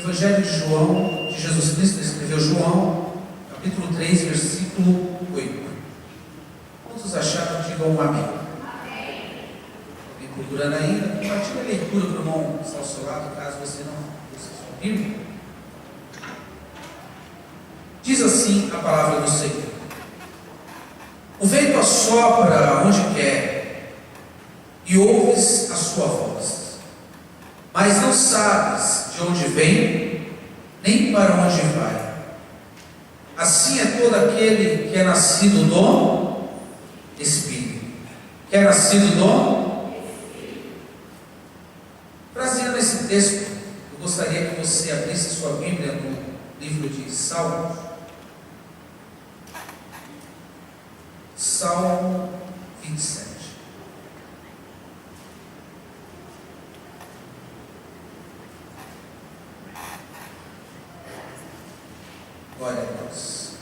Evangelho de João, de Jesus Cristo, escreveu João, capítulo 3, versículo 8. Quantos acharam? Digam um amém. Alguém procurando ainda? Compartilhe a leitura para o irmão que está ao seu lado, caso você não use a sua Bíblia. Diz assim a palavra do Senhor: o vento assopra onde quer, e ouves a sua voz, mas não sabes de onde vem, nem para onde vai. Assim é todo aquele que é nascido do Espírito. Que é nascido do Espírito. Fraseando esse texto, eu gostaria que você abrisse sua Bíblia no livro de Salmos. Salmo 27. Glória a Deus.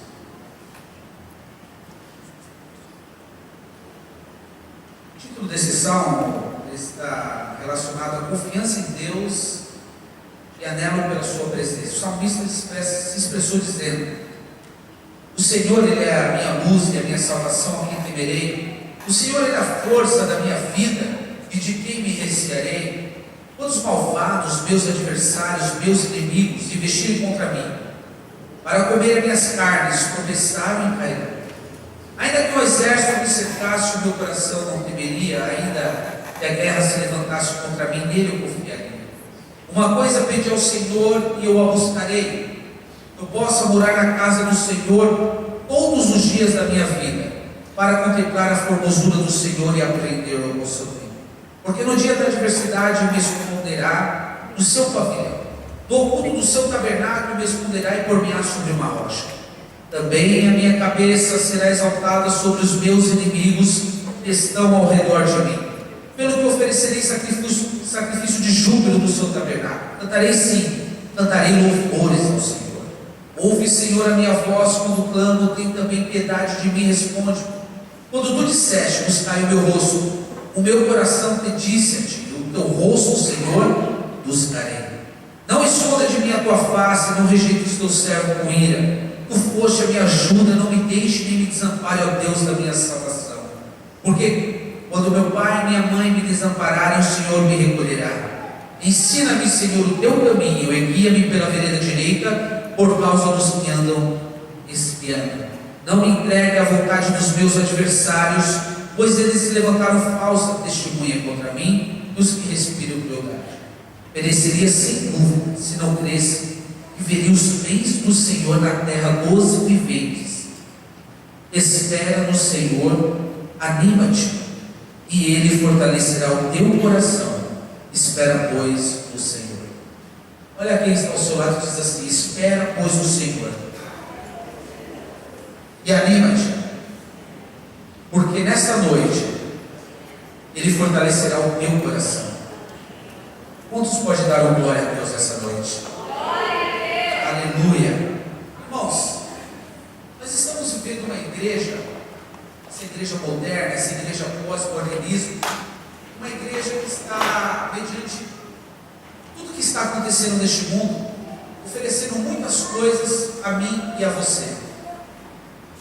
O título desse salmo está relacionado à confiança em Deus e anelo pela sua presença. O salmista se expressou dizendo: o Senhor, Ele é a minha luz e a minha salvação, a quem temerei. O Senhor, Ele é a força da minha vida, e de quem me recearei? Quando os malvados, meus adversários, meus inimigos, se investirem contra mim, para comer as minhas carnes, tropeçaram e cairão. Ainda que o exército me cercasse, o meu coração não temeria. Ainda que a guerra se levantasse contra mim, nele eu confiaria. Uma coisa pedi ao Senhor, e eu a buscarei: eu possa morar na casa do Senhor todos os dias da minha vida, para contemplar a formosura do Senhor e aprender ao seu bem. Porque no dia da adversidade me esconderá no seu pavilhão, no oculto do seu tabernáculo me esconderá e por-me-á sobre uma rocha. Também a minha cabeça será exaltada sobre os meus inimigos que estão ao redor de mim. Pelo que oferecerei sacrifício de júbilo no seu tabernáculo. Cantarei sim, cantarei louvores ao Senhor. Ouve, Senhor, a minha voz quando clamo, tem também piedade de mim, responde. Quando tu disseste: buscai o meu rosto, o meu coração te disse a ti: o teu rosto, Senhor, buscarei. Não esconda de mim a tua face, não rejeite o teu servo com ira. Tu foste a minha ajuda, não me deixe nem me desampare, ó Deus da minha salvação. Porque quando meu pai e minha mãe me desampararem, o Senhor me recolherá. Ensina-me, Senhor, o teu caminho, e guia-me pela vereda direita, por causa dos que andam espiando. Não me entregue à vontade dos meus adversários, pois eles se levantaram falsa testemunha contra mim, e os que respiram crueldade. Pereceria sem dúvida, se não cresce, e veria os bens do Senhor na terra dos viventes. Espera no Senhor, anima-te, e Ele fortalecerá o teu coração. Espera, pois, no Senhor. Olha quem está ao seu lado e diz assim: espera, pois, no Senhor, e anima-te, porque nesta noite Ele fortalecerá o teu coração. Quantos pode dar uma glória a Deus essa noite? Aleluia. Irmãos, nós estamos vivendo uma igreja, essa igreja moderna, essa igreja pós-modernismo, uma igreja que está, mediante tudo que está acontecendo neste mundo, oferecendo muitas coisas a mim e a você.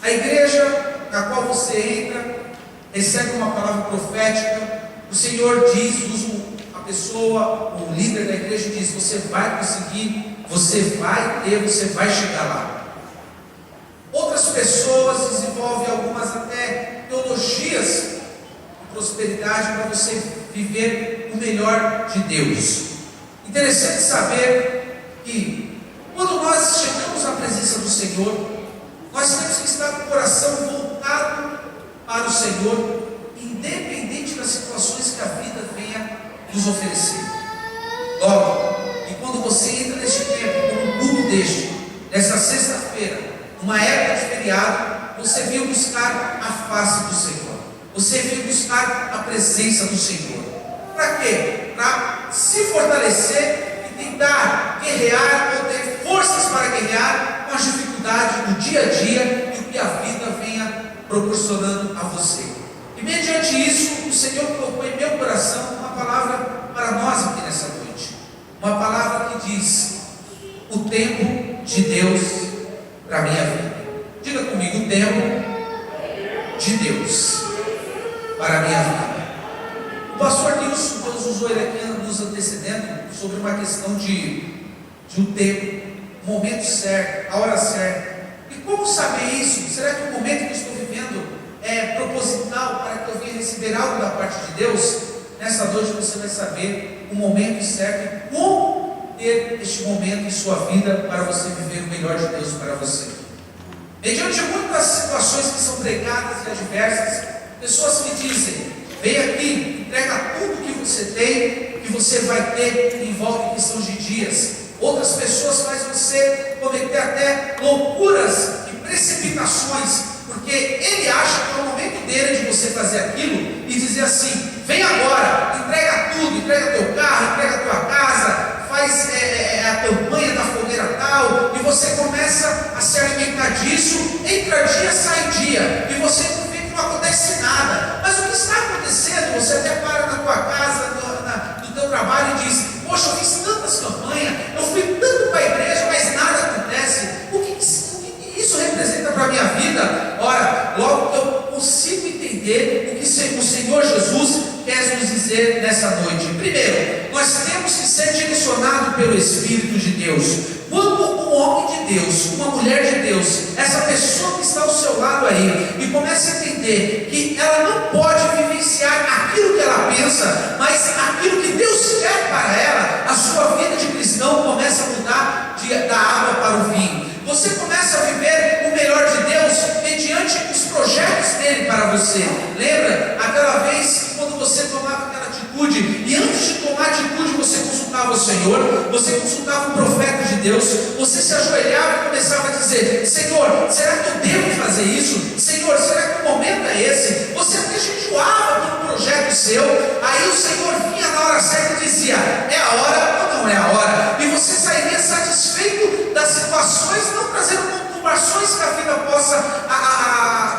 A igreja na qual você entra, recebe uma palavra profética, o Senhor diz, usa a pessoa, o líder da igreja diz: você vai conseguir, você vai ter, você vai chegar lá. Outras pessoas desenvolvem algumas até teologias de prosperidade para você viver o melhor de Deus. Interessante saber que quando nós chegamos à presença do Senhor, nós temos que estar com o coração voltado para o Senhor, independente das situações que a vida venha nos oferecer. Logo, e quando você entra neste tempo, como um culto deste, nessa sexta-feira, numa época de feriado, você veio buscar a face do Senhor, você veio buscar a presença do Senhor. Para quê? Para se fortalecer e tentar guerrear ou ter forças para guerrear com as dificuldades do dia a dia e o que a vida venha proporcionando a você. E mediante isso, o Senhor colocou em meu coração uma palavra para nós aqui nessa noite. Uma palavra que diz: o tempo de Deus para a minha vida. Diga comigo, o tempo de Deus para a minha vida. O pastor Nilson, Deus usou ele aqui nos antecedendo sobre uma questão de um tempo, o momento certo, a hora certa. E como saber isso? Será que o momento que eu estou vivendo é proposital para que eu venha receber algo da parte de Deus? Nessa noite você vai saber o momento certo e como ter este momento em sua vida para você viver o melhor de Deus para você. Mediante muitas situações que são pregadas e adversas, pessoas me dizem: vem aqui, entrega tudo que você tem, que você vai ter em volta em questão de dias. Outras pessoas fazem você cometer até loucuras e precipitações, porque ele acha que é o momento dele de você fazer aquilo e dizer assim: vem agora, entrega tudo, entrega teu carro, entrega tua casa, faz a campanha da fogueira tal, e você começa a se alimentar disso, entra dia, sai dia, e você vê que não acontece nada. Mas o que está acontecendo? Você até para na tua casa, no teu trabalho e diz: poxa, eu fiz tantas campanhas, eu fui tanto para a igreja, mas nada acontece. O que isso representa para a minha vida? Ora, logo eu consigo entender o que o Senhor Jesus quer nos dizer nessa noite. Primeiro, nós temos que ser direcionados pelo Espírito de Deus. Quando um homem de Deus, uma mulher de Deus, essa pessoa que está ao seu lado aí, e começa a entender que ela não pode vivenciar aquilo que ela pensa, mas aquilo que Deus quer para ela, a sua vida de cristão começa a mudar da água para o vinho. Você começa a viver o melhor de Deus mediante os projetos dele para você. Lembra aquela vez quando você tomava aquela atitude, e antes de tomar atitude você consultava o Senhor, você consultava o profeta de Deus, você se ajoelhava e começava a dizer: Senhor, será que eu devo fazer isso? Senhor, será que o momento é esse? Você até jejuava por um projeto seu, aí o Senhor vinha na hora certa e dizia: é a hora ou não é a hora? E você sairia satisfeito das situações, não trazendo conturbações que a vida possa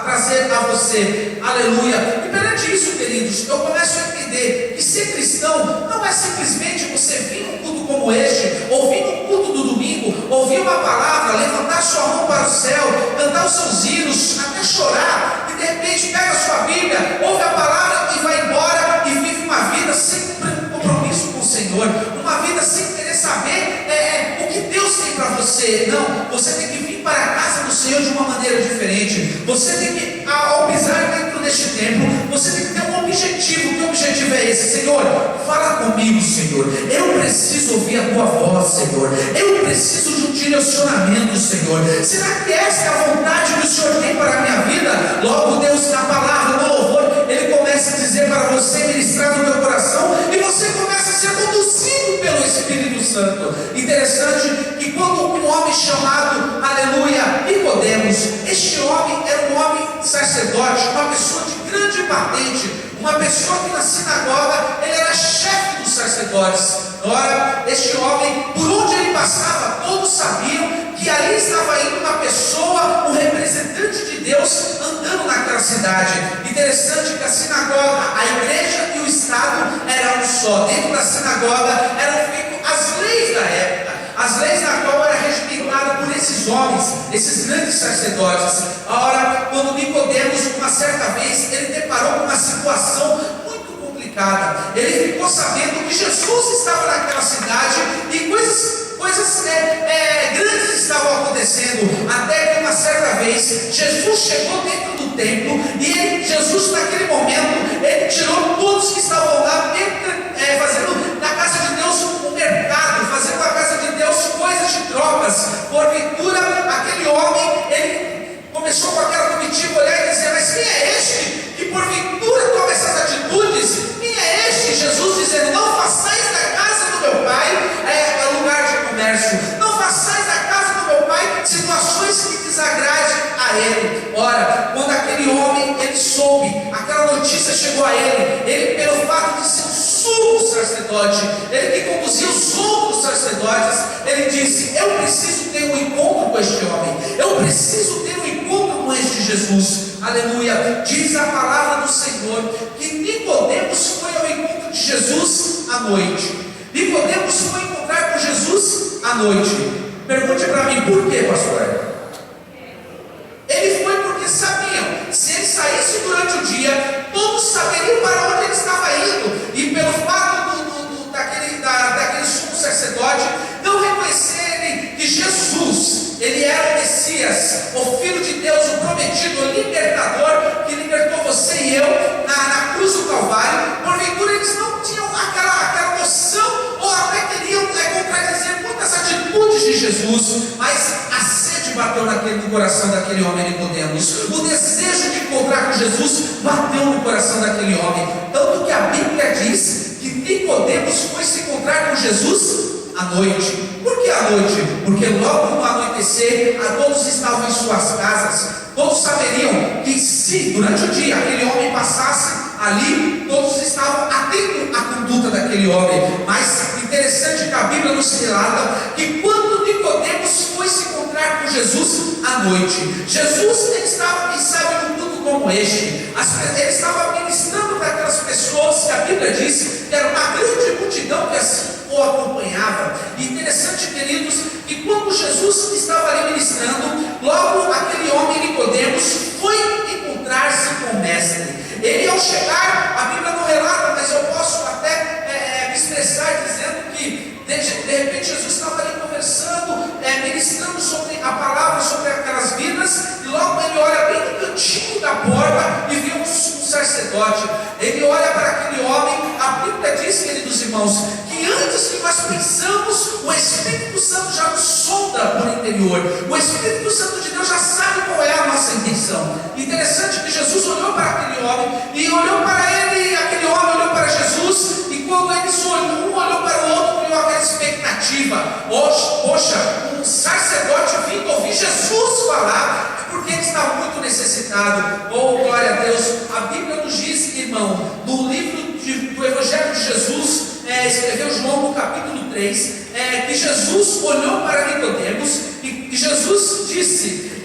trazer a você. Aleluia. E perante isso, queridos, eu começo a entender que ser cristão não é simplesmente você vir num culto como este, ouvir um culto do domingo, ouvir uma palavra, levantar sua mão para o céu, cantar os seus hinos, até chorar, e de repente pega a sua Bíblia, ouve a palavra e vai embora e vive uma vida sem compromisso com o Senhor, uma vida sem querer saber o que Deus tem para você. Não, você tem que vir para a casa do Senhor de uma maneira diferente. Você tem que, ao pisar dentro deste templo, você tem que ter um objetivo. Que objetivo é esse? Senhor, fala comigo, Senhor. Eu preciso ouvir a tua voz, Senhor. Eu preciso de um direcionamento, Senhor. Será que essa é a vontade que o Senhor tem para a minha vida? Logo Deus, na palavra, no louvor, Ele começa a dizer para você, ministrar no teu coração, e você começa a ser conduzido pelo Espírito Santo. Interessante que quando um homem chamado, aleluia, Nicodemos, este homem era um homem sacerdote, uma pessoa de grande patente, uma pessoa que na sinagoga ele era chefe dos sacerdotes. Ora, este homem, por onde ele passava, todos sabiam que ali estava indo uma pessoa, um representante de Deus, andando naquela cidade. Interessante que a sinagoga, a igreja e o Estado eram um só. Dentro da sinagoga eram feitas as leis da época, as leis da qual era regimentada por esses homens, esses grandes sacerdotes. Ora, quando Nicodemos, uma certa vez, ele deparou com uma situação muito complicada. Ele ficou sabendo que Jesus estava naquela cidade e coisas grandes estavam acontecendo, até que uma certa vez Jesus chegou dentro do templo e Jesus naquele momento ele tirou todos que estavam lá fazendo na casa de Deus um mercado, fazendo na casa de Deus coisas de trocas. Porventura aquele homem ele começou com aquela comitiva olhar e dizer: mas quem é este que porventura toma essas atitudes? Quem é este? Jesus dizendo: não façais da casa do meu pai lugar de comércio, não façais da casa do meu pai situações que desagradem a ele. Ora, quando aquele homem ele soube, aquela notícia chegou a ele pelo fato de ser um sumo sacerdote, ele que conduzia os outros sacerdotes, ele disse: eu preciso ter um encontro com este homem, eu preciso ter um encontro com este Jesus. Aleluia. Diz a palavra do Senhor que Nicodemos foi ao encontro de Jesus à noite. Nicodemos foi encontrar com Jesus à noite. Pergunte para mim, por quê, pastor? Ele foi porque sabiam, se ele saísse durante o dia, todos saberiam para onde ele estava indo, e pelo fato daquele sumo sacerdote não reconhecerem que Jesus, ele era o Messias, o Filho de Deus, o prometido, o libertador, que libertou você e eu na cruz do Calvário, porventura eles não tinham aquela noção, ou até queriam contradizer muitas atitudes de Jesus, mas a sede bateu no coração daquele homem Nicodemos, o desejo de encontrar com Jesus bateu no coração daquele homem, tanto que a Bíblia diz que Nicodemos foi se encontrar com Jesus à noite. Por que à noite? Porque logo no anoitecer, todos estavam em suas casas, todos saberiam que se durante o dia aquele homem passasse ali, todos estavam atentos à conduta daquele homem. Mas interessante que a Bíblia nos relata que quando Nicodemos foi se encontrar com Jesus à noite, Jesus ele estava, quem sabe, num culto como este, ele estava ministrando para aquelas pessoas que a Bíblia diz que era uma grande multidão que assim o acompanhava. E interessante, queridos, que quando Jesus estava ali ministrando, logo aquele homem Nicodemos foi encontrar-se com o mestre. Ele, ao chegar, a Bíblia não relata, mas eu posso até me expressar dizendo que de repente Jesus estava ali conversando, ministrando sobre a palavra, sobre aquelas vidas, e logo ele olha bem no cantinho da porta e vê um sacerdote. Ele olha para aquele homem. A Bíblia diz, queridos irmãos, que antes que nós pensamos, o Espírito Santo já nos sonda por interior. O Espírito Santo de Deus já sabe qual é a nossa intenção. Interessante que Jesus olhou para aquele homem, e olhou para ele, e aquele homem olhou para Jesus, e quando eles olhou, um olhou para o outro, criou aquela expectativa. Poxa, um sacerdote vindo ouvir Jesus falar, porque ele está muito necessitado. Oh, glória a Deus. A Bíblia nos diz, irmão, no livro do Evangelho de Jesus, escreveu João no capítulo 3, que Jesus olhou para Nicodemos e Jesus disse,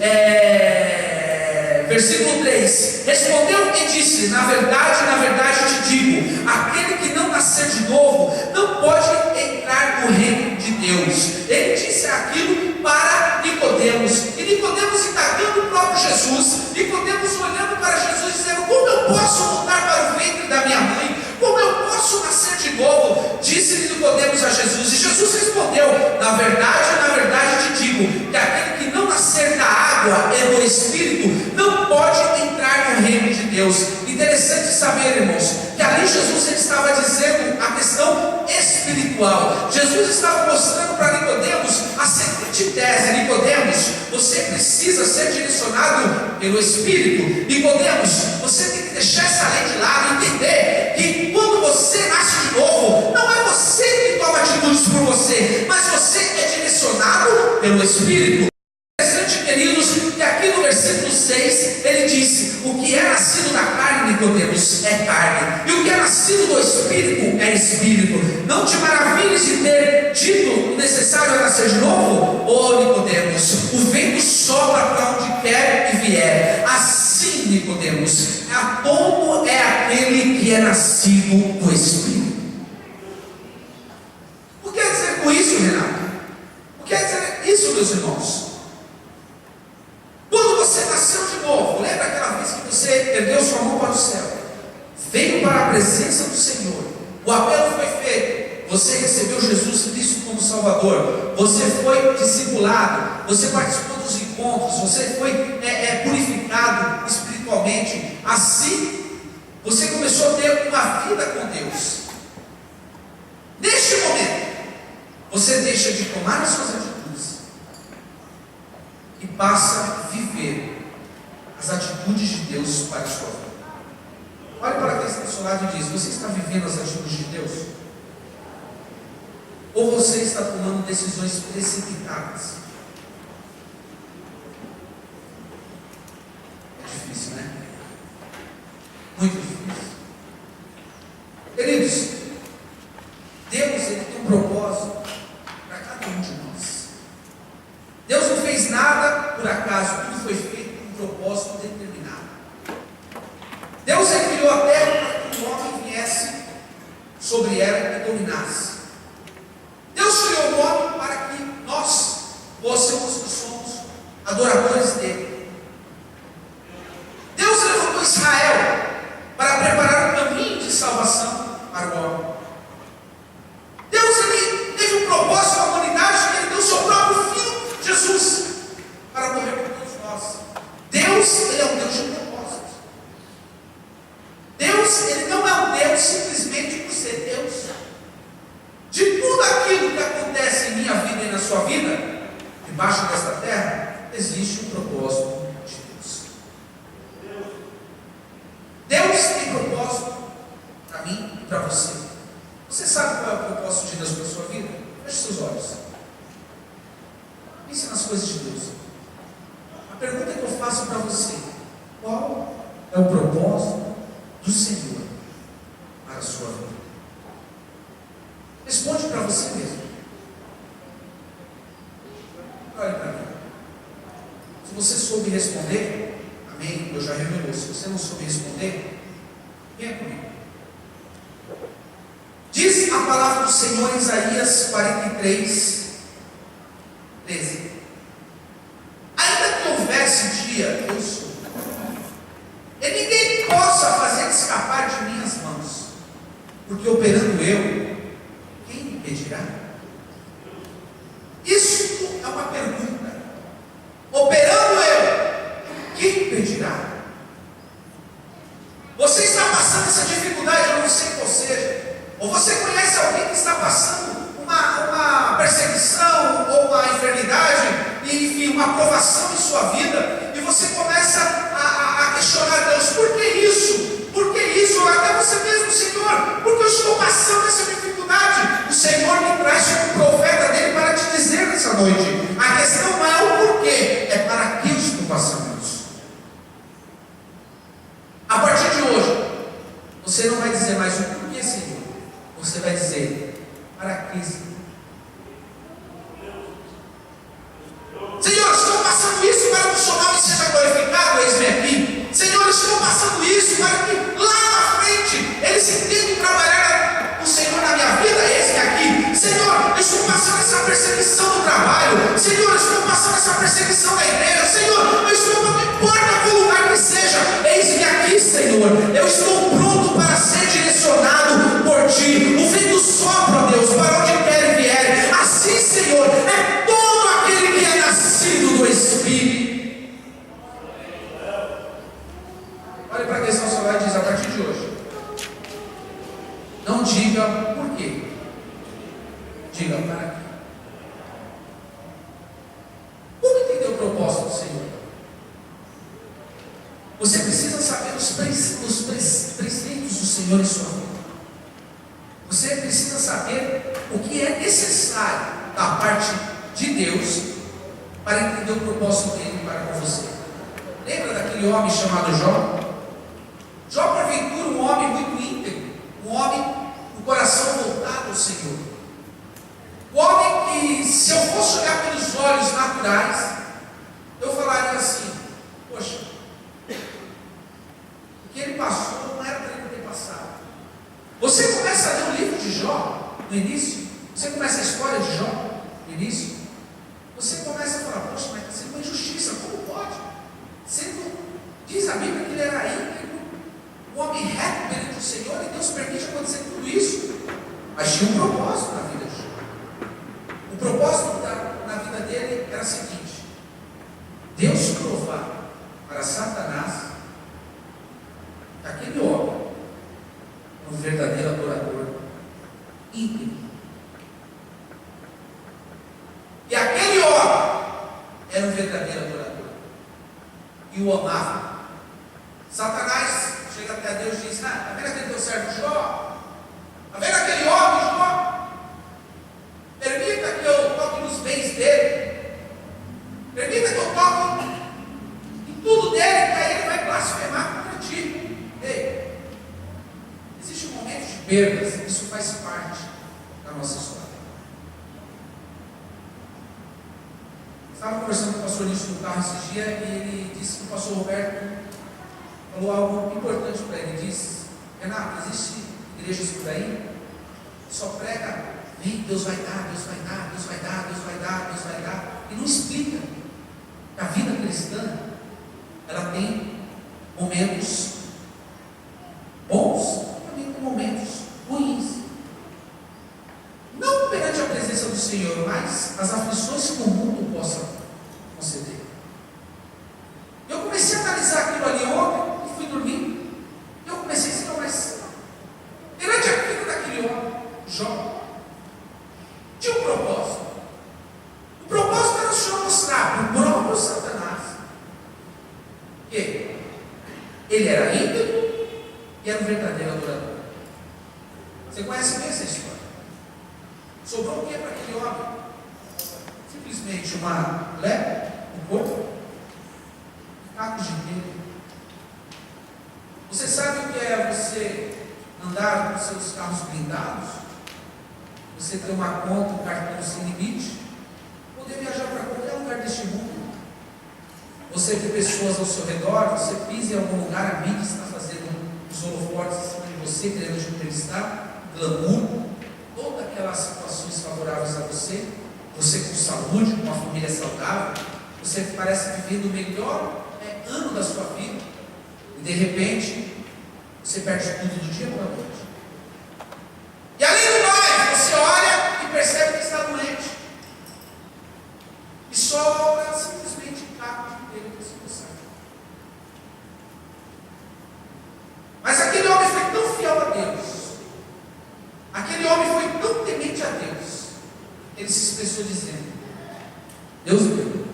versículo 3, respondeu e disse: na verdade te digo, aquele que não nascer de novo não pode entrar no reino de Deus. Ele disse aquilo para Nicodemos, e Nicodemos indagando o próprio Jesus, Nicodemos olhando para Jesus dizendo: como eu posso voltar para o ventre da minha mãe? Como eu posso nascer de novo? Disse Nicodemos a Jesus, e Jesus respondeu: na verdade te digo, que aquele que não nascer da água e do Espírito não pode entrar no reino de Deus. Interessante saber, irmãos, que ali Jesus ele estava dizendo a questão espiritual. Jesus estava mostrando para Nicodemos a seguinte tese: Nicodemos, você precisa ser direcionado pelo Espírito. Nicodemos, você tem que deixar essa lei de lado e entender que quando você nasce de novo, não é você que toma atitudes por você, mas você é direcionado pelo Espírito. Interessante, queridos, que aqui no versículo 6 ele disse: o que é nascido da carne, Nicodemos, é carne, e o que é nascido do Espírito é Espírito. Não te maravilhes de ter dito: o necessário é nascer de novo? Ô Nicodemos, o vento sopra para onde quer e vier. Assim, Nicodemos, como é aquele que é nascido do Espírito. O que quer dizer com isso, Renato? O que quer dizer isso, meus irmãos? Quando você nasceu de novo, lembra aquela vez que você ergueu sua mão para o céu, veio para a presença do Senhor, o apelo foi feito, você recebeu Jesus Cristo como Salvador, você foi discipulado, você participou dos encontros, você foi purificado espiritualmente. Assim, você começou a ter uma vida com Deus. Neste momento, você deixa de tomar as suas atitudes e passa a viver as atitudes de Deus para a sua vida. Olhe para quem está do seu lado e diz: você está vivendo as atitudes de Deus? Ou você está tomando decisões precipitadas? É difícil, né? Muito difícil. Queridos, Deus ele tem um propósito para cada um de nós. Deus não fez nada por acaso, tudo foi feito com um propósito determinado. Deus ele criou a terra para que o homem viesse sobre ela e dominasse. Deus criou o homem para que nós adoradores dele. Deus levantou Israel para preparar o caminho de salvação para o homem. Deus ele teve um propósito na humanidade, que ele deu o seu próprio filho, Jesus, para morrer por todos nós. Deus, ele é um Deus de propósito. Deus, ele não é um Deus simplesmente por ser Deus. De tudo aquilo que acontece em minha vida e na sua vida, debaixo desta terra, existe um propósito de Deus. Deus tem propósito para mim e para você. Você sabe qual é o propósito de Deus para a sua vida? Feche seus olhos. Pense nas coisas de Deus. A pergunta que eu faço para você: qual é o propósito do Senhor para a sua vida? Responde para você mesmo. Olhe para mim. Se você soube responder, amém, Deus já revelou. Se você não soube responder, venha comigo. Diz a palavra do Senhor em Isaías 43, 13. Ainda que houvesse dia, eu sou, e ninguém possa fazer escapar de minhas mãos, porque operando eu, quem me impedirá? Isso é uma pergunta. Operando eu, quem me impedirá? Você está passando essa dificuldade, eu não sei qual seja. Ou você conhece alguém que está passando uma perseguição ou uma enfermidade, e enfim, uma provação em sua vida, e você começa a questionar Deus: por que isso? Por que isso? Ou até você mesmo: Senhor, por que eu estou passando essa dificuldade? O Senhor me traz como profeta dele para te dizer nessa noite: a questão não é o porquê, é para que eu estou passando isso. A partir de hoje, você não vai dizer mais o porquê, Senhor. Você vai dizer: para que, Senhor? Senhor, estou passando isso para que o seu nome seja glorificado, eis-me aqui. Senhor, estou passando isso para que lá na frente eles entendam trabalhar o Senhor na minha vida, eis-me aqui. Senhor, estou passando essa perseguição no trabalho. Senhor, estou passando essa perseguição na igreja. Senhor, eu estou, não importa qual lugar que seja, eis-me aqui, Senhor. Eu estou pronto para ser direcionado por Ti. O vento sopra, Deus, para onde quer e vier. Assim, Senhor, é todo aquele que é nascido do Espírito. Olha para a questão solar e diz: a partir de hoje, não diga por quê, diga para quê. Como entender o propósito do Senhor? Você precisa saber os preceitos do Senhor em sua vida. Você precisa saber o que é necessário da parte de Deus para entender o propósito dele para com você. Lembra daquele homem chamado Jó? Jó, porventura, um homem muito íntegro, um homem com o coração voltado ao Senhor. O homem que, se eu fosse olhar pelos olhos naturais, eu falaria assim: poxa, o que ele passou não era para ele ter passado. Você começa a ler o livro de Jó no início, você começa a história de Jó no início, você começa a falar: poxa, mas está sendo uma injustiça, como pode? Diz a Bíblia que ele era íntegro, um homem reto perante o Senhor, e Deus permite acontecer tudo isso. Mas tinha um propósito na vida de Jó. O propósito na vida dele era o seguinte: Deus provar para Satanás que aquele homem é um verdadeiro adorador íntegro, e aquele homem era um verdadeiro adorador e o amava. Satanás chega até Deus e diz: está vendo aquele teu servo Jó? Está vendo aquele homem Jó? Permita que eu toque nos bens dele, permita que eu toque em tudo dele, que aí ele vai blasfemar contra ti. Ei, existe um momento de perdas, isso faz parte da nossa história. Estava conversando com o pastor Nilson no carro esse dia, e ele disse que o pastor Roberto falou algo importante para ele. Ele disse: Renato, existe igrejas por aí que só prega: vem, Deus vai dar, Deus vai dar, Deus vai dar, Deus vai dar, Deus vai dar, e não explica que a vida cristã, ela tem momentos bons e também tem momentos ruins. Não perante a presença do Senhor, mas as aflições que o mundo possa conceder. Eu comecei a analisar aquilo ali ontem e fui dormir. Eu comecei a dizer, mas perante a vida daquele homem, Jó, tinha um propósito. O propósito era o Senhor mostrar para o próprio Satanás que ele era íntegro e era um verdadeiro adorador. Você conhece bem essa história? Sobrou o que para aquele homem? Simplesmente uma lepra, um corpo, cacos de dinheiro. Você sabe o que é você andar com seus carros blindados? Você ter uma conta, um cartão sem limite? Poder viajar para qualquer lugar deste mundo. Você vê pessoas ao seu redor, você pisa em algum lugar, a mídia está fazendo os holofotes em cima de você, querendo te entrevistar, glamour, todas aquelas situações favoráveis a você, você com saúde, com uma família saudável, você parece viver o melhor ano da sua vida, e de repente, você perde tudo do dia para a noite. E além do mais, você olha e percebe que está doente, e sobra simplesmente caco de dinheiro para você passar. Mas aquele homem foi tão fiel a Deus, aquele homem foi tão temente a Deus, ele se expressou dizendo: Deus deu,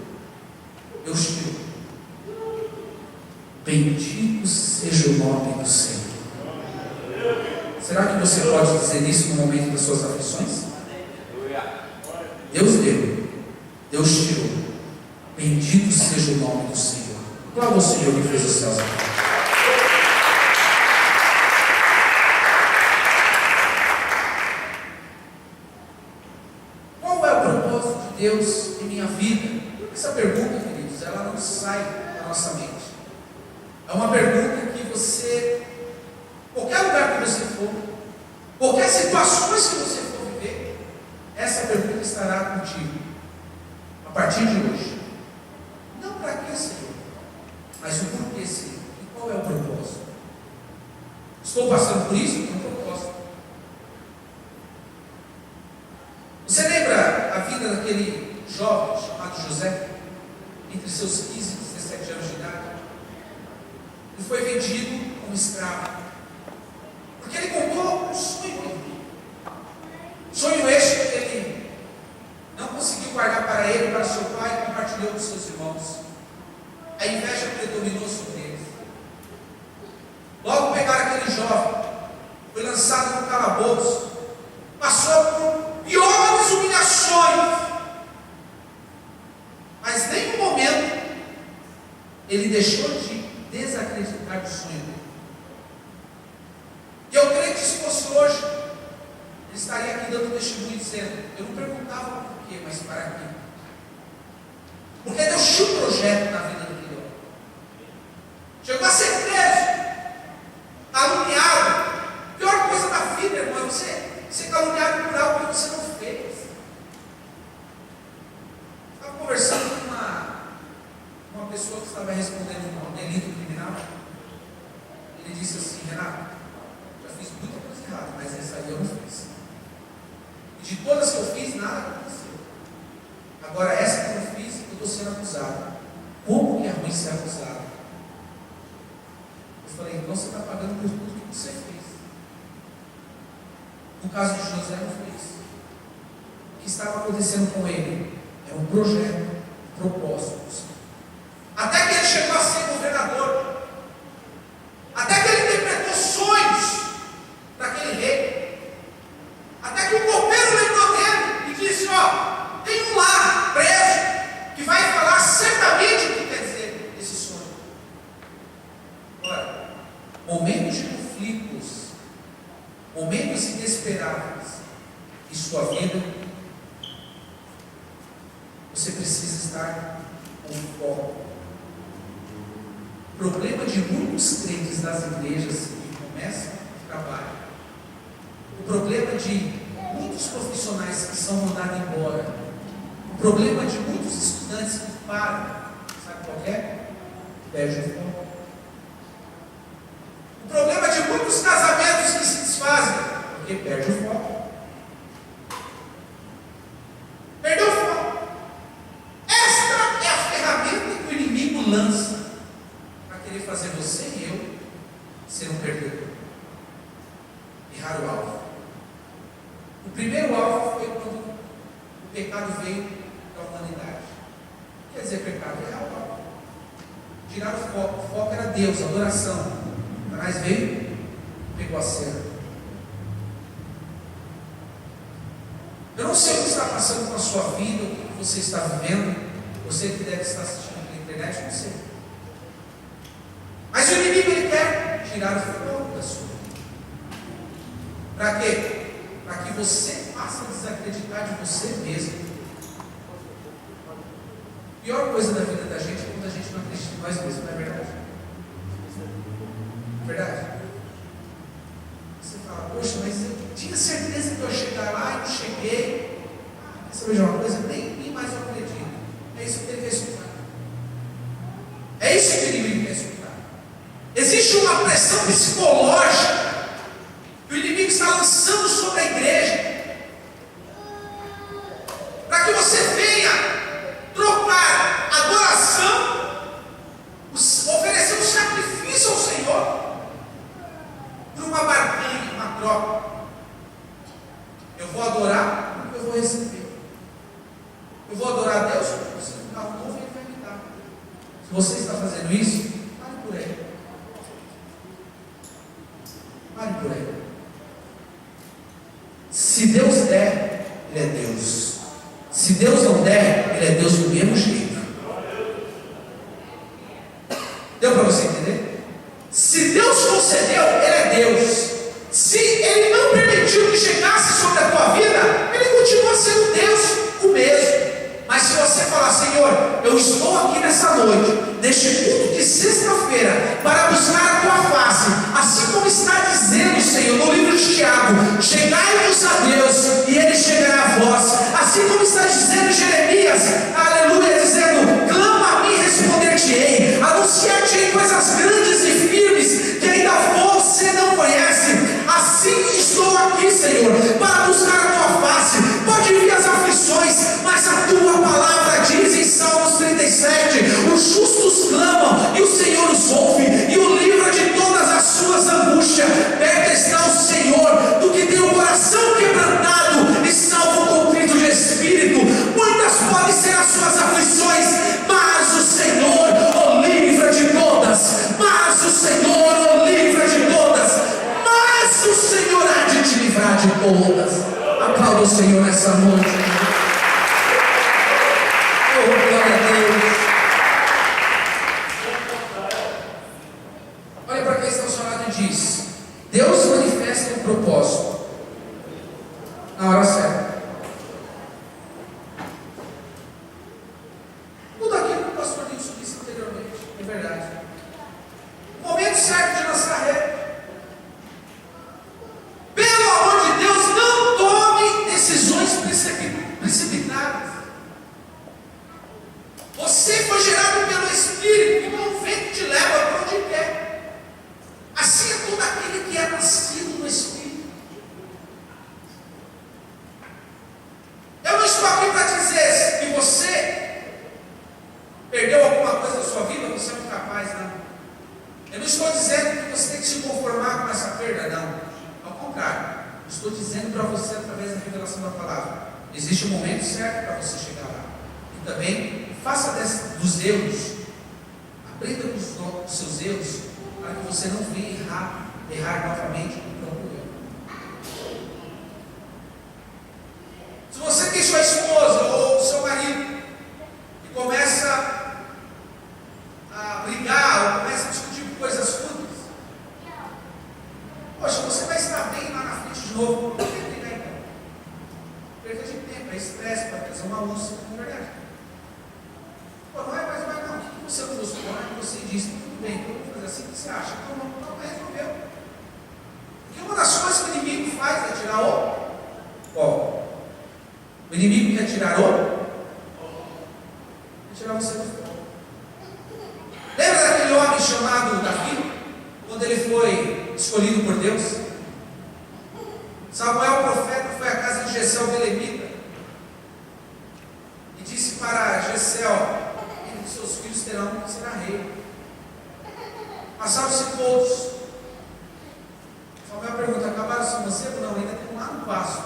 Deus tirou, bendito seja o nome do Senhor. Será que você pode dizer isso no momento das suas aflições? Deus deu, Deus tirou, bendito seja o nome do Senhor. Glória ao Senhor que fez os céus e a terra. Qual é o propósito de Deus em minha vida? Essa pergunta, queridos, ela não sai da nossa mente. É uma pergunta que você, qualquer lugar que você for, qualquer situações que você for viver, essa pergunta estará contigo a partir de hoje. Não para quê, Senhor, mas o porquê, Senhor. E qual é o propósito? Estou passando por isso? Tem um propósito. Você lembra a vida daquele jovem chamado José, entre seus 15 e 17 anos de idade? Ele foi vendido como escravo, porque ele contou um sonho dele. Sonho este que ele não conseguiu guardar para ele, para seu pai, e compartilhou com seus irmãos. A inveja predominou sobre eles. Logo pegaram aquele jovem, foi lançado no calabouço, passou por piores humilhações, mas em nenhum momento ele deixou de desacreditar do sonho dele. E eu creio que se fosse hoje, ele estaria aqui dando testemunho dizendo: eu não perguntava por quê, mas para quê? Porque Deus tinha um projeto na vida daquele homem. Chegou a ser preso, caluniado. Pior coisa da vida, irmão, é você ser caluniado por algo que você não fez. Estava conversando com uma pessoa que estava respondendo um delito criminal. Ele disse assim: Renato, já fiz muita coisa errada, mas essa aí eu não fiz. E de todas que eu fiz, nada aconteceu. Agora essa que eu não fiz, eu estou sendo acusado. Como que é ruim ser acusado? Eu falei: então você está pagando por tudo que você fez. No caso de José, não fez. O que estava acontecendo com ele era um projeto, um propósito. Até que ele chegou a ser governador, até que ele interpretou sonhos daquele rei, até que o copeiro lembrou dele e disse: ó, tem um lá preso que vai falar certamente o que quer dizer esse sonho. Agora, momentos de conflitos, momentos inesperados em sua vida, você precisa estar com foco. O problema de muitos crentes das igrejas que começam o trabalho, o problema de muitos profissionais que são mandados embora, o problema de muitos estudantes que param, sabe qualquer, perde o foco. O problema de muitos casamentos que se desfazem, porque perde o foco. Perdeu o foco. Esta é a ferramenta que o inimigo lança para querer fazer você e eu ser um perdedor. Errar o alvo. O primeiro alvo foi quando o pecado veio da humanidade. Quer dizer, pecado é errar o alvo. Tirar o foco. O foco era Deus, adoração. Mas veio, pegou a cena. Eu não sei o que está passando com a sua vida, o que você está vivendo. Você que deve estar assistindo pela internet, não sei. Mas o inimigo, ele quer tirar o foco da sua vida. Para quê? Para que você passe a desacreditar de você mesmo. A pior coisa da vida da gente é quando a gente não acredita em nós mesmos, não é verdade? Verdade? Você fala, poxa, mas eu tinha certeza que eu ia chegar lá e não cheguei. Quer saber de uma coisa? Nem mais eu acredito. É isso que ele quer escutar. É isso que o inimigo quer escutar. Existe uma pressão psicológica que o inimigo está lançando sobre a igreja para que você venha trocar adoração, oferecer um sacrifício ao Senhor por uma barganha, uma troca. Eu vou adorar porque eu vou receber. Eu vou adorar a Deus porque você não está novo e Ele vai me dar. Se você está fazendo isso, pare por aí. Pare por aí. Se Deus der, Ele é Deus. Se Deus não der, Ele é Deus do mesmo jeito. Deu para você entender? Se Deus concedeu, Ele é Deus. Se Ele não permitiu que chegasse sobre a tua vida, Ele continua sendo Deus, o mesmo. Mas se você falar, Senhor, eu estou aqui nessa noite, neste culto de sexta-feira, para buscar a tua face, assim como está dizendo, Senhor, no livro de Tiago, chegai-vos a Deus, e Ele chegará a vós, assim como está dizendo Jeremias, aleluia, dizendo, clama a mim e responder-te-ei, anunciar-te-ei coisas grandes e firmes, que ainda você não conhece. Assim estou aqui, Senhor, para buscar a tua face. Pode vir as aflições, mas a tua palavra diz em Salmos 37, os justos clamam e o Senhor os ouve e o livra de todas as suas angústias. Perto está o Senhor do que tem o coração quebrantado e salva o contrito de espírito. Muitas podem ser as suas aflições, mas o Senhor o livra de todas. Mas o Senhor o livra de todas. Mas o Senhor há de te livrar de todas. Aplauda o Senhor nessa noite. Oh, glória a Deus. Olha para quem está ao seu lado e diz: Deus manifesta um propósito na hora certa. Tudo aquilo que o pastor Nilson disse anteriormente é verdade. O momento certo de lançar rede. Pelo amor de Deus, não tome decisões precipitadas. Você foi gerado pelo Espírito, e não o vento te leva para onde quer. Assim é todo aquele que é nascido no Espírito. Eu não estou aqui para dizer que você perdeu alguma coisa da sua vida, você é incapaz, não. Eu não estou dizendo que você tem que se conformar com essa perda, não. Ao contrário, estou dizendo para você através da revelação da palavra. Existe um momento certo para você chegar lá. E também faça dos erros, aprenda com os seus erros, para que você não venha errar novamente no próprio erro. Se você tem sua esposa ou seu marido e começa a brigar ou começa a discutir coisas fúteis, poxa, você vai estar bem lá na frente de novo. Por que brigar então? Perda de tempo, é estresse, para trazer uma úlcera, não é verdade? Pô, não é mais não. O que você não gostou? Você disse, tudo bem, então vamos fazer assim, o que você acha? Então não resolveu. Porque uma das coisas que o inimigo faz é tirar o foco. O inimigo quer tirar o? Quer tirar você do foco. escolhido por Deus. Samuel, o profeta, foi à casa de Jessé, o belemita, e disse para Jessé: ele e seus filhos terão que ser rei. Passaram-se todos. Samuel pergunta: acabaram-se com você? Não, ainda tem um lá no passo.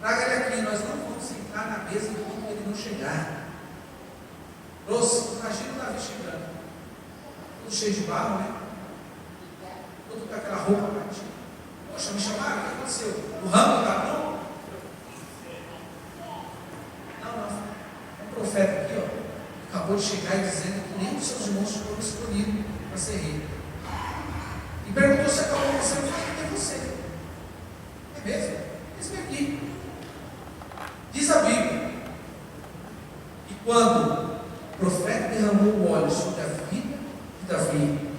Traga ele aqui, nós não vamos sentar na mesa enquanto ele não chegar. Trouxe, imagina o Davi chegando, todo cheio de barro, né? Todo com aquela roupa partida. Poxa, me chamaram? O que aconteceu? O ramo está bom? Não. Um profeta aqui, acabou de chegar e dizendo que nem os seus irmãos foram escolhidos para ser rei. E perguntou se acabou com você. Eu falei: é você. É mesmo? Eis-me aqui. Diz a Bíblia que quando o profeta derramou o óleo sobre a vida de Davi,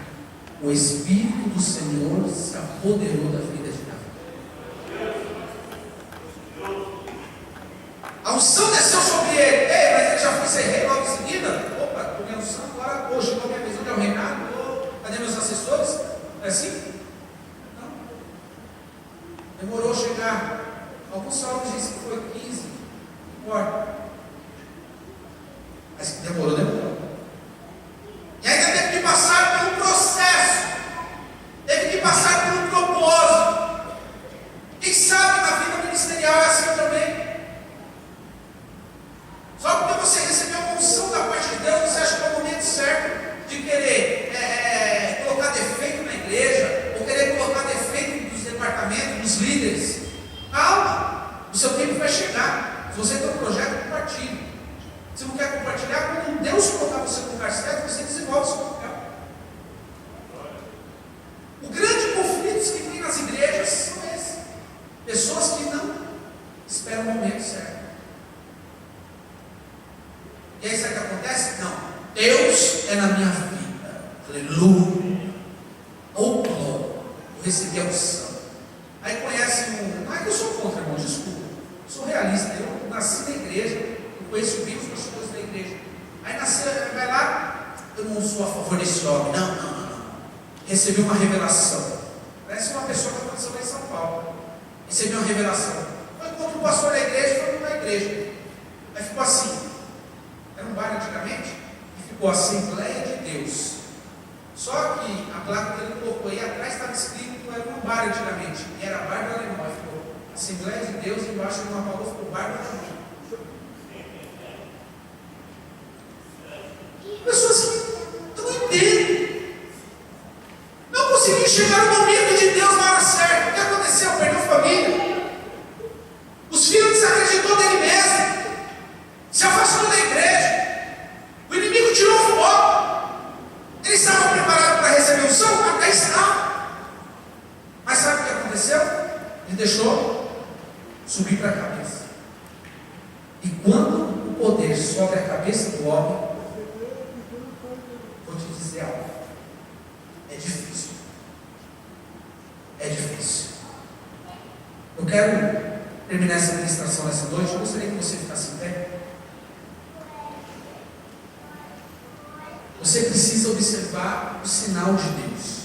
o Espírito do Senhor se apoderou da vida de Davi. A unção desceu sobre ele. Ei, mas ele já foi ser rei logo em seguida? Opa, tomei a unção, agora chegou a minha visão de um reinado. Cadê meus assessores? É assim? Não. Demorou a chegar. Alguns falam dizem que foi 15. Não importa. Mas que demorou. E ainda teve que passar por um processo. Teve que passar por um propósito. Quem sabe na vida ministerial é assim também. Só porque você recebeu uma unção da parte de Deus, você acha que é o momento certo de querer colocar defeito na igreja, ou querer colocar defeito nos departamentos, nos líderes. Calma, o seu tempo vai chegar. Se você tem um projeto, compartilhe. Se não quer compartilhar, quando Deus colocar você no lugar certo, você desenvolve o seu papel. O grande conflito que tem nas igrejas são esses: pessoas que não esperam o momento certo. E aí sabe o que acontece? Não, Deus é na minha vida. Aleluia. Ou glória. Eu recebi a unção. Aí conhece não é que eu sou contra, irmão, desculpa. Eu sou realista. Eu nasci na igreja, eu conheço bem os pastores da igreja. Aí nasceu, vai lá, eu não sou a favor desse homem. Não. Recebi uma revelação. Parece uma pessoa que aconteceu lá em São Paulo. Recebi uma revelação. Foi contra o pastor da igreja, foi para a igreja. Aí ficou assim. Era um bairro antigamente, e ficou Assembleia de Deus. Só que a placa que ele colocou aí atrás estava escrito, era um bar antigamente, e era bar do alemão. Aí ficou Assembleia de Deus, e embaixo de uma palavra ficou bar do alemão. Pessoas que não entendem, não conseguiram chegar no momento de Deus na hora certa. O que aconteceu? Perdeu família, os filhos desacreditou dele mesmo, se afastou da igreja, o inimigo tirou o foco. Eles estavam preparados para receber o som? Até estavam. Mas sabe o que aconteceu? Ele deixou subir para a cabeça. E quando o poder sobe a cabeça do homem, vou te dizer algo, é difícil. É difícil. Eu quero terminar essa ministração nessa noite. Eu gostaria que você ficasse em pé. Você precisa observar o sinal de Deus.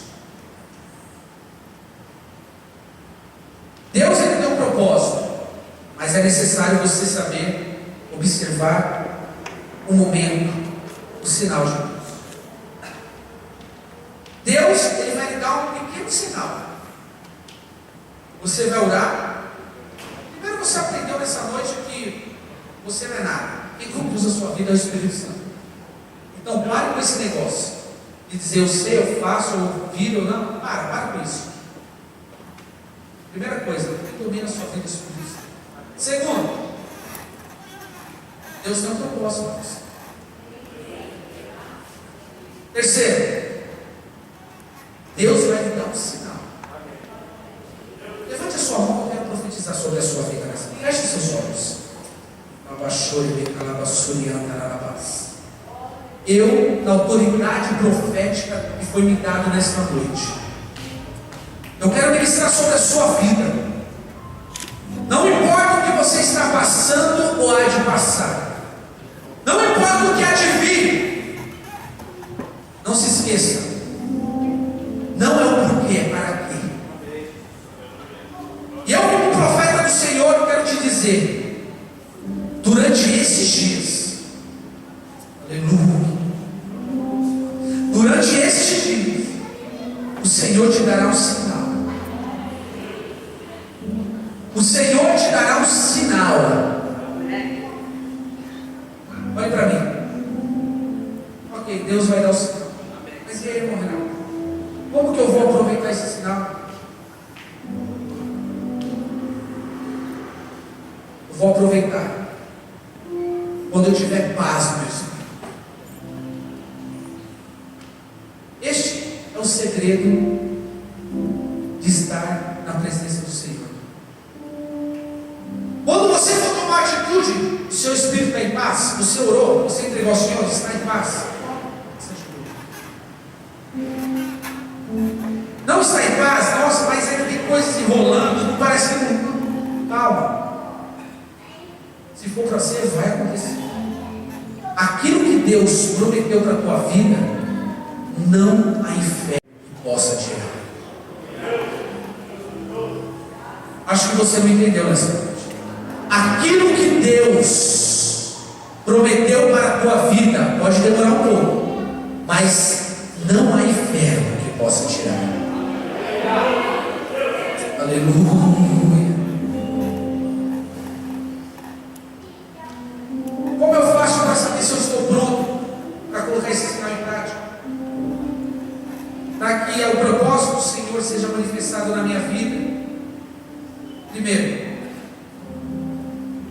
Deus, ele tem um propósito, mas é necessário você saber observar o momento, o sinal de Deus. Deus, ele vai lhe dar um pequeno sinal. Você vai orar. Primeiro, você aprendeu nessa noite que você não é nada. Quem conduz a sua vida é o Espírito Santo. Então pare com esse negócio de dizer eu sei, eu faço, eu viro, eu não. Para com isso. Primeira coisa, quem domina a sua vida é o Espírito Santo. Segundo, Deus tem um propósito para você. Terceiro, Deus vai lhe dar um sinal. Levante a sua mão, eu quero profetizar sobre a sua vida nessa. Feche seus olhos. Eu, na autoridade profética que foi me dado nesta noite, eu quero ministrar sobre a sua vida. Não importa o que você está passando ou há de passar, não importa o que há de vir, não se esqueça, durante este dia, o Senhor te dará um sinal. O Senhor te dará um sinal. Olhe para mim. Ok, Deus vai dar o sinal. Mas e aí, irmão Renato? Como que eu vou aproveitar esse sinal? Eu vou aproveitar quando eu tiver paz no meu espírito. Este é o segredo de estar na presença do Senhor. Quando você for tomar atitude, o seu espírito está em paz, você orou, você entregou ao Senhor, está em paz. Não está em paz, nossa, mas ainda tem coisas enrolando, não parece que não. Calma. Se for para ser, vai acontecer. Aquilo que Deus prometeu para a tua vida, não há inferno que possa tirar. Acho que você não entendeu nessa noite. Aquilo que Deus prometeu para a tua vida pode demorar um pouco, mas não há inferno que possa tirar. Aleluia. Como eu faço para saber se eu estou pronto para colocar esse sinal em prática? Para que o propósito do Senhor seja manifestado na minha vida. Primeiro,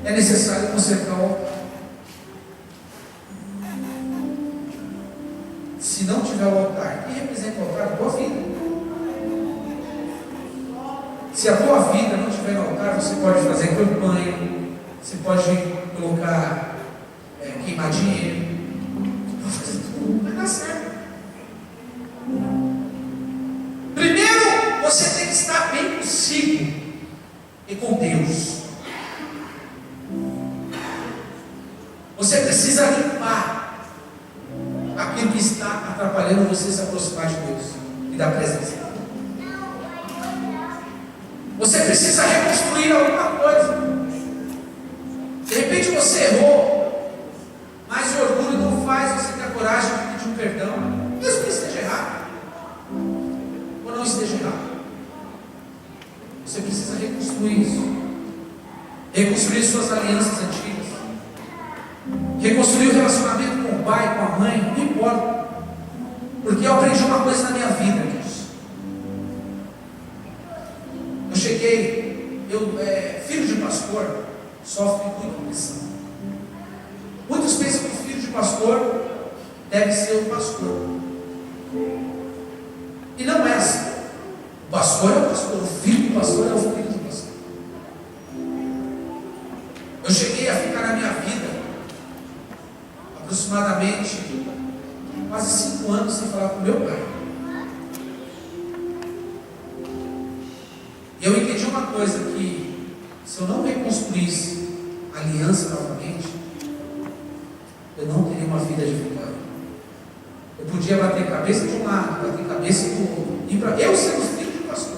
é necessário consertar o altar. Se não tiver o altar, quem representa o altar? A tua vida. Se a tua vida não tiver no altar, você pode fazer campanha, você pode colocar queimar dinheiro, pode fazer tudo, não vai dar certo. Primeiro, você tem que estar bem consigo e com Deus. Você precisa limpar aquilo que está atrapalhando você se aproximar de Deus e da presença dele. Você precisa reconstruir alguma coisa. De repente você errou, mas o orgulho não faz você ter a coragem de pedir um perdão, mesmo que esteja errado ou não esteja errado. Você precisa reconstruir isso, reconstruir suas alianças antigas, reconstruir o relacionamento com o pai, com a mãe, não importa, porque eu aprendi uma coisa na minha vida, Deus. Eu cheguei, filho de pastor sofre muita pressão. Muitos pensam que o filho de pastor deve ser o pastor, e não é assim. O pastor é o pastor, o filho do pastor é o filho do pastor. Eu cheguei a ficar na minha vida aproximadamente quase 5 anos sem falar com meu pai. E eu entendi uma coisa, que se eu não reconstruísse a aliança novamente, eu não teria uma vida de vitória. Eu podia bater cabeça de um lado, bater cabeça do outro, e para eu ser o filho de pastor,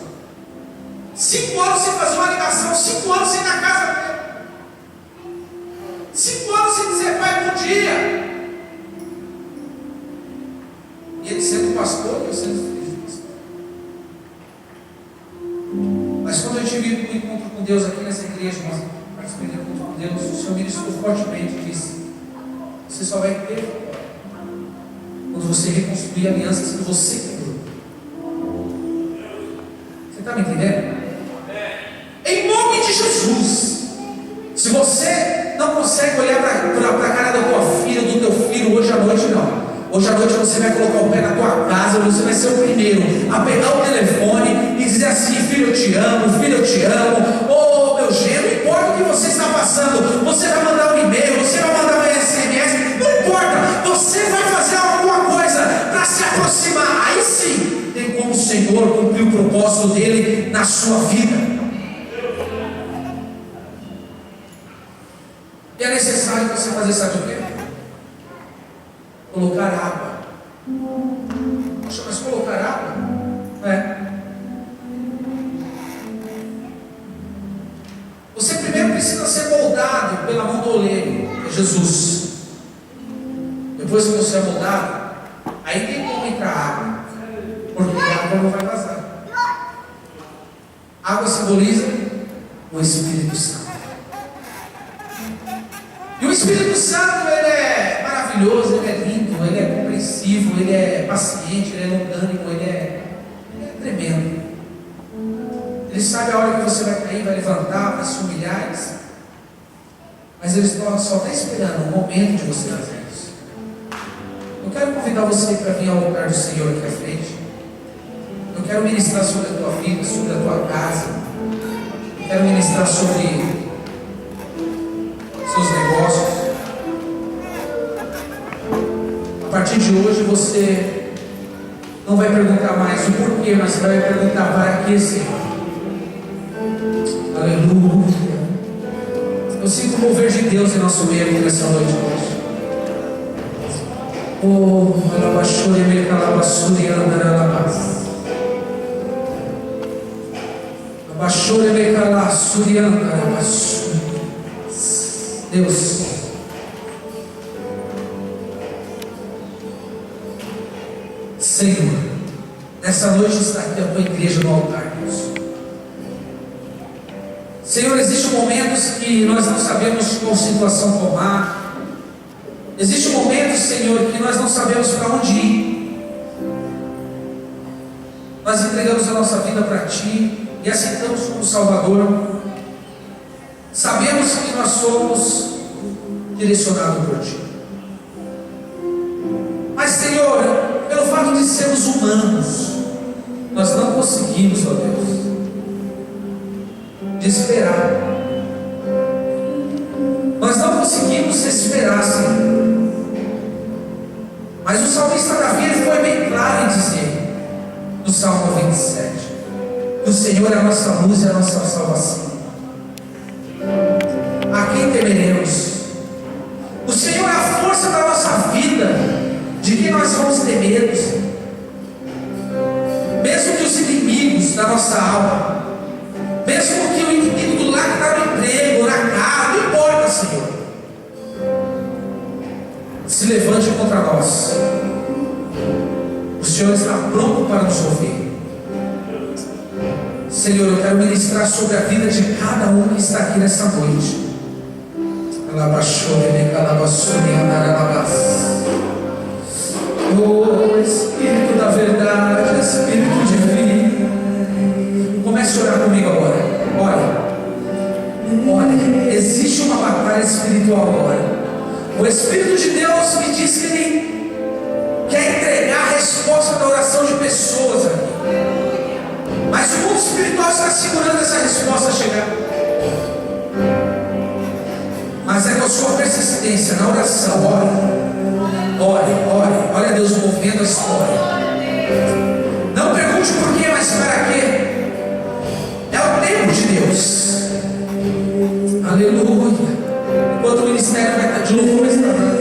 5 anos sem fazer uma ligação, 5 anos sem ir na casa dele, 5 anos sem dizer pai, bom dia. E ele sendo pastor, eu sendo filho de pastor. Mas quando eu tive um encontro com Deus aqui nessa igreja, nós participamos do encontro com Deus, o Senhor ministrou fortemente e disse: você só vai ter vitória quando você reconstruir alianças que você quebrou. Você está me entendendo? Em nome de Jesus. Se você não consegue olhar para a cara da tua filha, do teu filho, hoje à noite não. Hoje à noite você vai colocar o pé na tua casa, você vai ser o primeiro a pegar o telefone e dizer assim: filho, eu te amo, filho, eu te amo, ô meu genro, não importa o que você está passando, você vai mandar um e-mail, você vai mandar um SMS, não importa, você vai fazer alguma coisa para se aproximar. Aí sim, tem como o Senhor cumprir o propósito dele na sua vida. E é necessário você fazer, sabe o quê? Colocar água. Poxa, mas colocar água? Você primeiro precisa ser moldado pela mão do oleiro, que é Jesus. Depois que você é moldado, aí tem como entrar simboliza o Espírito Santo. E o Espírito Santo, ele é maravilhoso, ele é lindo, ele é compreensivo, ele é paciente, ele é longânimo, ele é tremendo. Ele sabe a hora que você vai cair, vai levantar, vai se humilhar, mas ele só está esperando o momento de você fazer isso. Eu quero convidar você para vir ao altar do Senhor aqui à frente. Eu quero ministrar sobre a tua vida, sobre a tua casa. Eu quero ministrar sobre seus negócios. A partir de hoje você não vai perguntar mais o porquê, mas você vai perguntar para que, Senhor. Aleluia. Eu sinto o mover de Deus em nosso meio aqui nessa noite hoje. Oh, alabashuri me calabasuri andaralabas. Abashuri me calabasuri andaralabas. Deus, Senhor, nessa noite está aqui a tua igreja no altar, Deus. Senhor, existem momentos que nós não sabemos qual situação tomar. Existem momentos, Senhor, que nós não sabemos para onde ir. Nós entregamos a nossa vida para Ti e aceitamos como Salvador. Sabemos que nós somos direcionados por Ti. Mas, Senhor, pelo fato de sermos humanos, nós não conseguimos, ó Deus, de esperar. Nós não conseguimos esperar, Senhor. Mas o salmista Davi foi bem claro em dizer, no Salmo 97, que o Senhor é a nossa luz e a nossa salvação. A quem temeremos? O Senhor é a força da nossa vida. De quem nós vamos ter medo? Mesmo que os inimigos da nossa alma, mesmo que o inimigo do lar que está no emprego, na casa, não importa, Senhor, se levante contra nós, o Senhor está pronto para nos ouvir. Senhor, eu quero ministrar sobre a vida de cada um que está aqui nessa noite. Oh, Espírito da verdade, Espírito divino, comece a orar comigo agora. Olha, existe uma batalha espiritual agora. O Espírito de Deus me diz que Ele quer entregar a resposta da oração de pessoas aqui. Mas o mundo espiritual está segurando essa resposta a chegar. Mas é com a sua persistência na oração. Ore. Olha Deus movendo a história. Não pergunte por quê, mas para quê. É o tempo de Deus. Aleluia. Enquanto o ministério vai estar de louvor, está dando.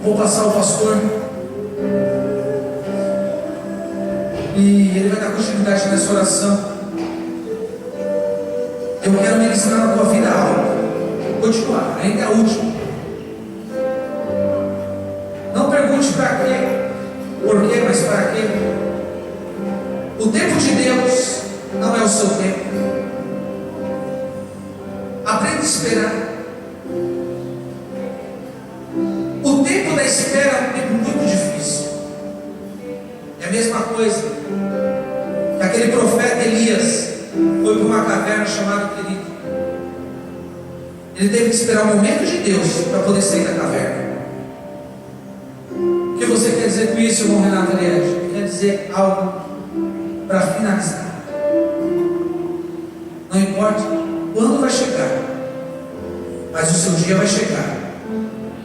Vou passar o pastor e ele vai dar continuidade nessa oração. Eu quero ministrar na tua vida algo. Continuar, ainda é a última. Não pergunte para quê, por quê, mas para quê. O tempo de Deus não é o seu tempo. Aprenda a esperar. O tempo da espera é um tempo muito difícil. É a mesma coisa que aquele profeta Elias foi para uma caverna chamada Querido. Ele teve que esperar o momento de Deus para poder sair da caverna. O que você quer dizer com isso, irmão Renato Eliade? Quer dizer algo para finalizar. Não importa quando vai chegar, mas o seu dia vai chegar.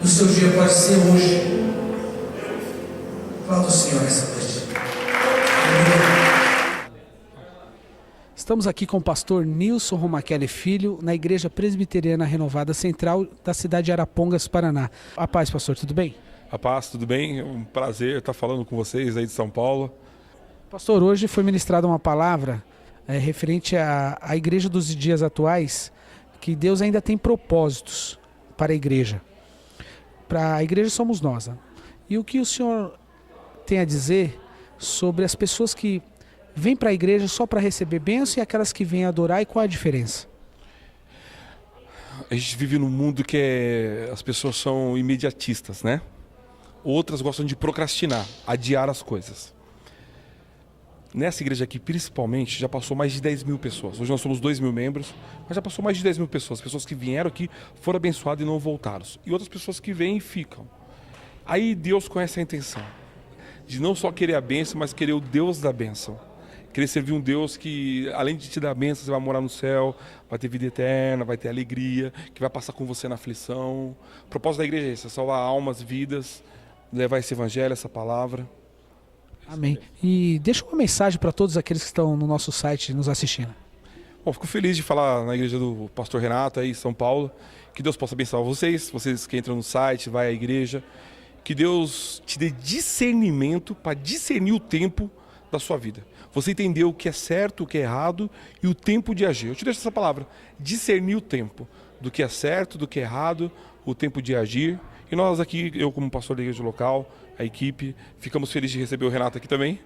O seu dia pode ser hoje. Fala do Senhor nessa noite. Estamos aqui com o pastor Nilson Romakelli Filho, na Igreja Presbiteriana Renovada Central da cidade de Arapongas, Paraná. A paz, pastor, tudo bem? A paz, tudo bem? É um prazer estar falando com vocês aí de São Paulo. Pastor, hoje foi ministrada uma palavra referente à igreja dos dias atuais, que Deus ainda tem propósitos para a igreja. Para a igreja somos nós. Né? E o que o senhor tem a dizer sobre as pessoas que vêm para a igreja só para receber bênção e aquelas que vêm adorar, e qual a diferença? A gente vive num mundo que as pessoas são imediatistas, né? Outras gostam de procrastinar, adiar as coisas. Nessa igreja aqui, principalmente, já passou mais de 10 mil pessoas. Hoje nós somos 2 mil membros, mas já passou mais de 10 mil pessoas. Pessoas que vieram aqui, foram abençoadas e não voltaram. E outras pessoas que vêm e ficam. Aí Deus conhece a intenção de não só querer a bênção, mas querer o Deus da bênção. Querer servir um Deus que, além de te dar a bênção, você vai morar no céu, vai ter vida eterna, vai ter alegria, que vai passar com você na aflição. O propósito da igreja é esse, é salvar almas, vidas, levar esse evangelho, essa palavra. Amém. E deixa uma mensagem para todos aqueles que estão no nosso site nos assistindo. Bom, fico feliz de falar na igreja do pastor Renato aí em São Paulo. Que Deus possa abençoar vocês que entram no site, vai à igreja. Que Deus te dê discernimento para discernir o tempo da sua vida. Você entendeu o que é certo, o que é errado e o tempo de agir. Eu te deixo essa palavra, discernir o tempo do que é certo, do que é errado, o tempo de agir. E nós aqui, eu como pastor da igreja local, a equipe, ficamos felizes de receber o Renato aqui também.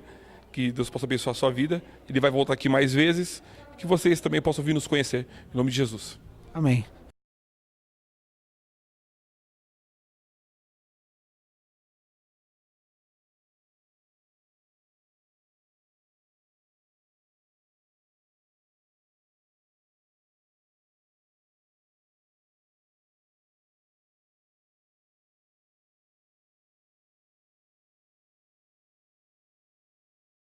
Que Deus possa abençoar a sua vida. Ele vai voltar aqui mais vezes. Que vocês também possam vir nos conhecer. Em nome de Jesus. Amém.